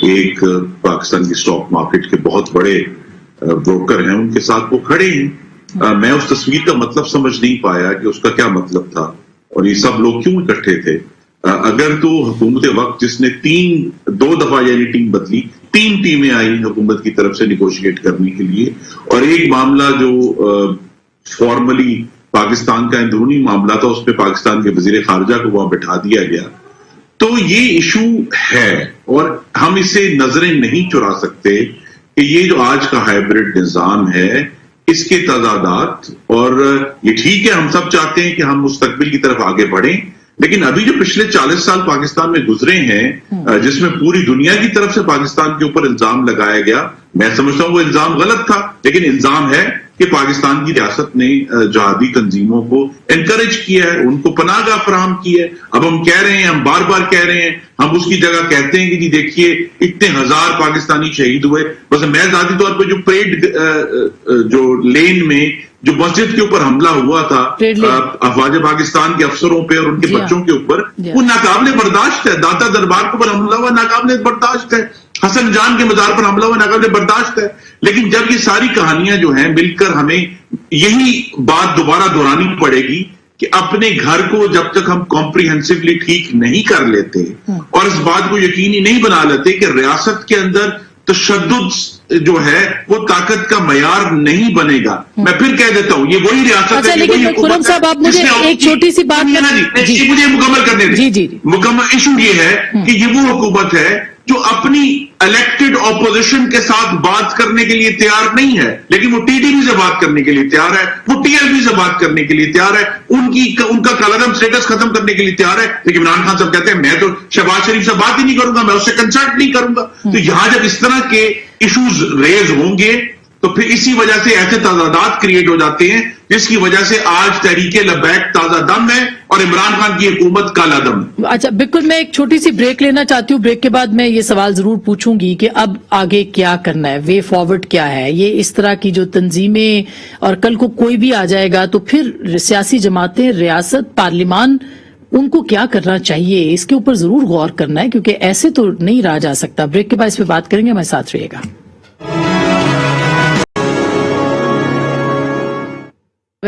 ایک پاکستان کی اسٹاک مارکیٹ کے بہت بڑے بروکر ہیں ان کے ساتھ وہ کھڑے ہیں. میں اس تصویر کا مطلب سمجھ نہیں پایا کہ اس کا کیا مطلب تھا اور یہ سب لوگ کیوں اکٹھے تھے. اگر تو حکومت وقت جس نے دو دفعہ یعنی ٹیم بدلی, 3 ٹیمیں آئی حکومت کی طرف سے نیگوشیٹ کرنے کے لیے, اور ایک معاملہ جو فارملی پاکستان کا اندرونی معاملہ تھا اس پہ پاکستان کے وزیر خارجہ کو وہاں بٹھا دیا گیا. تو یہ ایشو ہے اور ہم اسے نظریں نہیں چرا سکتے کہ یہ جو آج کا ہائبرڈ نظام ہے اس کے تضادات, اور یہ ٹھیک ہے ہم سب چاہتے ہیں کہ ہم مستقبل کی طرف آگے بڑھیں, لیکن ابھی جو پچھلے 40 سال پاکستان میں گزرے ہیں جس میں پوری دنیا کی طرف سے پاکستان کے اوپر الزام لگایا گیا, میں سمجھتا ہوں وہ الزام غلط تھا, لیکن الزام ہے کہ پاکستان کی ریاست نے جہادی تنظیموں کو انکریج کیا ہے, ان کو پناہ گاہ فراہم کی ہے. اب ہم کہہ رہے ہیں, ہم بار بار کہہ رہے ہیں, ہم اس کی جگہ کہتے ہیں کہ جی دیکھیے اتنے ہزار پاکستانی شہید ہوئے. بس میں ذاتی طور پہ جو پریڈ جو لین میں جو مسجد کے اوپر حملہ ہوا تھا افواج پاکستان کے افسروں پہ اور ان کے بچوں کے اوپر, وہ ناقابل برداشت ہے. داتا دربار کے اوپر حملہ ہوا ناقابل برداشت ہے, حسن جان کے مزار پر حملہ ہوا ناقابل برداشت ہے. لیکن جب یہ ساری کہانیاں جو ہیں مل کر ہمیں یہی بات دوبارہ دہرانی پڑے گی کہ اپنے گھر کو جب تک ہم کمپریہنسولی ٹھیک نہیں کر لیتے اور اس بات کو یقینی نہیں بنا لیتے کہ ریاست کے اندر تشدد جو ہے وہ طاقت کا معیار نہیں بنے گا. میں پھر کہہ دیتا ہوں یہ وہی ریاست ہے, لیکن خرم صاحب آپ مجھے ایک چھوٹی سی بات مجھے مکمل کرنے دیں. مکمل ایشو یہ ہے کہ یہ وہ حکومت ہے جو اپنی الیکٹڈ اپوزیشن کے ساتھ بات کرنے کے لیے تیار نہیں ہے, لیکن وہ ٹی ٹی پی سے بات کرنے کے لیے تیار ہے, وہ ٹی ایل پی سے بات کرنے کے لیے تیار ہے, ان کا کالعدم سٹیٹس ختم کرنے کے لیے تیار ہے. لیکن عمران خان صاحب کہتے ہیں میں تو شہباز شریف سے بات ہی نہیں کروں گا, میں اس سے کنسلٹ نہیں کروں گا. تو یہاں جب اس طرح کے ایشوز ریز ہوں گے تو پھر اسی وجہ سے ایسے تضادات کریٹ ہو جاتے ہیں جس کی وجہ سے آج تحریک لبیک تازہ دم ہے اور عمران خان کی حکومت کالا دم. اچھا بالکل, میں ایک چھوٹی سی بریک لینا چاہتی ہوں. بریک کے بعد میں یہ سوال ضرور پوچھوں گی کہ اب آگے کیا کرنا ہے, وے فارورڈ کیا ہے. یہ اس طرح کی جو تنظیمیں اور کل کو کوئی بھی آ جائے گا تو پھر سیاسی جماعتیں, ریاست, پارلیمان, ان کو کیا کرنا چاہیے, اس کے اوپر ضرور غور کرنا ہے کیونکہ ایسے تو نہیں رہا جا سکتا. بریک کے بعد اس پہ بات کریں گے, ہمارے ساتھ رہیے گا.